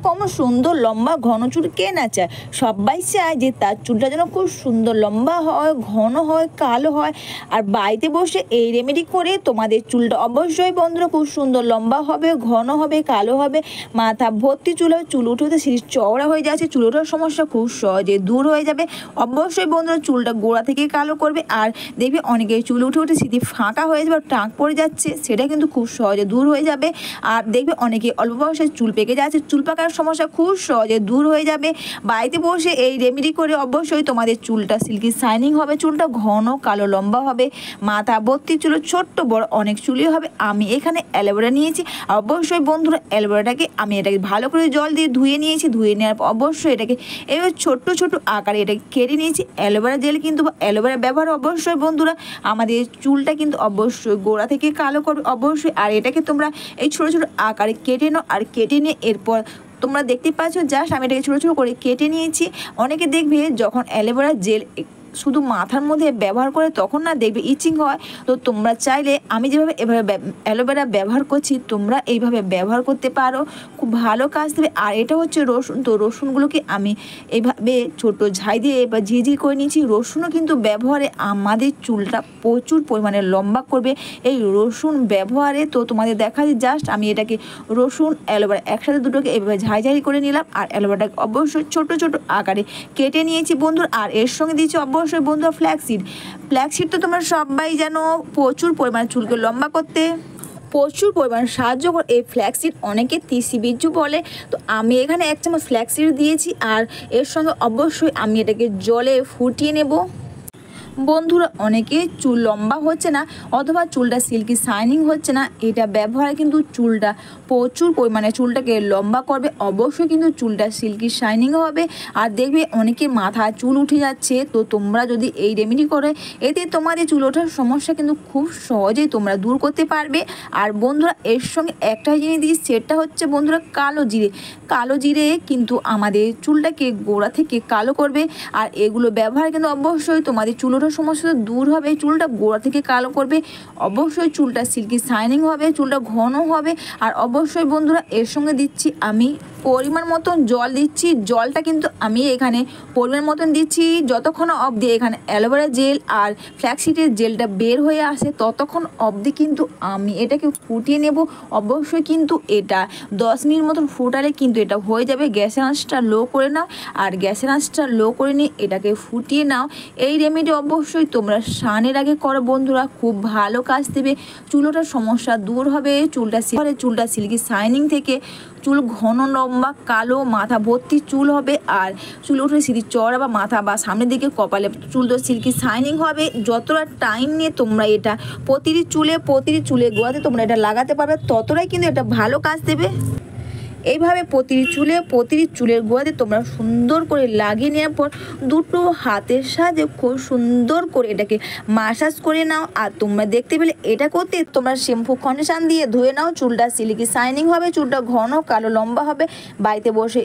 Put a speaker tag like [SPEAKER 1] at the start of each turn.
[SPEAKER 1] কম সুন্দর লম্বা ঘন চুল কে না চায়? সবাই চায় যে তার চুলটা যেন খুব সুন্দর লম্বা হয়, ঘন হয়, কালো হয়। আর বাড়িতে বসে এই রেমেডি করে তোমাদের চুলটা অবশ্যই বন্ধুরা খুব সুন্দর লম্বা হবে, ঘন হবে, কালো হবে, মাথা ভর্তি চুল হবে, চুল উঠে উঠে সিঁড়ি চওড়া হয়ে যাচ্ছে, চুল ওঠার সমস্যা খুব সহজে দূর হয়ে যাবে। অবশ্যই বন্ধুরা চুলটা গোড়া থেকে কালো করবে। আর দেখবে অনেকেই চুল উঠে উঠে সিঁড়ি ফাঁকা হয়ে যাবে, টাক পড়ে যাচ্ছে, সেটা কিন্তু খুব সহজে দূর হয়ে যাবে। আর দেখবে অনেকে অল্প বয়সে চুল পেকে যাচ্ছে, চুল পাকার সমস্যা খুব সহজে দূর হয়ে যাবে। বাড়িতে বসে এই রেমেডি করে অবশ্যই তোমাদের চুলটা সিল্কি শাইনিং হবে, চুলটা ঘন কালো লম্বা হবে, মাথা ভর্তি চুল, ছোট্ট বড় অনেক চুলই হবে। আমি এখানে অ্যালোভেরা নিয়েছি। অবশ্যই বন্ধুরা অ্যালোভেরাটাকে আমি এটাকে ভালো করে জল দিয়ে ধুয়ে নিয়েছি। ধুয়ে নেওয়ার পর অবশ্যই এটাকে এবার ছোট্ট ছোট্ট আকারে এটাকে কেটে নিয়েছি। অ্যালোভেরা জেল কিন্তু অ্যালোভেরা ব্যবহার অবশ্যই বন্ধুরা আমাদের চুলটা কিন্তু অবশ্যই গোড়া থেকে কালো করবে অবশ্যই। আর এটাকে তোমরা এই ছোটো ছোটো আকারে কেটে নাও। আর কেটে নিয়ে এরপর তোমরা দেখতে পাচ্ছ জাস্ট আমি এটাকে ছোটো ছোটো করে কেটে নিয়েছি। অনেকে দেখবে যখন অ্যালোভেরা জেল শুধু মাথার মধ্যে ব্যবহার করে তখন না দেখবে ইচিং হয়। তো তোমরা চাইলে আমি যেভাবে এভাবে অ্যালোভেরা ব্যবহার করছি তোমরা এইভাবে ব্যবহার করতে পারো, খুব ভালো কাজ দেবে। আর এটা হচ্ছে রসুন। তো রসুনগুলোকে আমি এইভাবে ছোটো ঝাই দিয়ে বা ঝিঝি করে নিয়েছি। রসুনও কিন্তু ব্যবহারে আমাদের চুলটা প্রচুর পরিমাণে লম্বা করবে এই রসুন ব্যবহারে। তো তোমাদের দেখা যায় জাস্ট আমি এটাকে রসুন অ্যালোভেরা একসাথে দুটোকে এভাবে ঝাই করে নিলাম। আর অ্যালোভেরাটাকে অবশ্যই ছোটো ছোটো আকারে কেটে নিয়েছি বন্ধুরা। আর এর সঙ্গে দিয়েছি অবশ্যই বন্ধুরা ফ্ল্যাক্সিড। ফ্ল্যাক্সিড তো তোমরা সবাই জানো প্রচুর পরিমাণে চুলকে লম্বা করতে প্রচুর পরিমাণে সাহায্য করে। এই ফ্ল্যাক্সিড অনেকে তিসি বিজ্জু বলে। তো আমি এখানে 1 চামচ ফ্ল্যাক্সিড দিয়েছি। আর এর সঙ্গে অবশ্যই আমি এটাকে জলে ফুটিয়ে নেব। বন্ধুরা অনেকে চুল লম্বা হচ্ছে না অথবা চুলটা সিল্কি শাইনিং হচ্ছে না, এটা ব্যবহারে কিন্তু চুলটা প্রচুর পরিমাণে চুলটাকে লম্বা করবে। অবশ্যই কিন্তু চুলটা সিল্কি শাইনিং হবে। আর দেখবে অনেকের মাথায় চুল উঠে যাচ্ছে। তো তোমরা যদি এই রেমেডি করে এতে তোমাদের চুল ওঠার সমস্যা কিন্তু খুব সহজেই তোমরা দূর করতে পারবে। আর বন্ধুরা এর সঙ্গে একটা জিনিস দিই, সেটা হচ্ছে বন্ধুরা কালো জিরে। কালো জিরে কিন্তু আমাদের চুলটাকে গোড়া থেকে কালো করবে। আর এগুলো ব্যবহার কিন্তু অবশ্যই তোমাদের চুল ওঠার সমস্যা দূর হবে, চুলটা গোড়া থেকে কালো করবে। অবশ্যই চুলটা সিল্কি শাইনিং হবে, চুলটা ঘন হবে। আর অবশ্যই বন্ধুরা এর সঙ্গে দিচ্ছি আমি পরিমাণ মতন জল দিচ্ছি। জলটা কিন্তু আমি এখানে পরিমাণ মতন দিচ্ছি যতক্ষণ অবধি এখানে অ্যালোভেরা জেল আর ফ্ল্যাক্সিডের জেলটা বের হয়ে আসে ততক্ষণ অবধি কিন্তু আমি এটাকে ফুটিয়ে নেব। অবশ্যই কিন্তু এটা 10 মিনিট মতন ফুটালে কিন্তু এটা হয়ে যাবে। গ্যাসের আঁচটা লো করে নাও। আর গ্যাসের আঁচটা লো করে নিয়ে এটাকে ফুটিয়ে নাও। এই রেমেডি অবশ্যই তোমরা স্নানের আগে করো বন্ধুরা, খুব ভালো কাজ দেবে। চুল ওঠার সমস্যা দূর হবে, চুলটা সিল্কি শাইনিং থেকে চুল ঘন লম্বা কালো, মাথা ভর্তি চুল হবে। আর চুল উঠে সিঁড়ি চড়া বা মাথা বা সামনের দিকে কপালে চুল তো সিল্কি শাইনিং হবে। যতটা টাইম নিয়ে তোমরা এটা প্রতিটি চুলে গোড়াতে তোমরা এটা লাগাতে পারবে ততটাই কিন্তু এটা ভালো কাজ দেবে। এইভাবে প্রতিটি চুলের গোড়াতে তোমরা সুন্দর করে লাগিয়ে নেওয়ার পর দুটো হাতের সাহায্যে খুব সুন্দর করে এটাকে মাসাজ করে নাও। আর তোমরা দেখতে পেলে এটা করতে তোমরা শ্যাম্পু কন্ডিশন দিয়ে ধুয়ে নাও, চুলটা সিল্কি শাইনিং হবে, চুলটা ঘন কালো লম্বা হবে। বাড়িতে বসে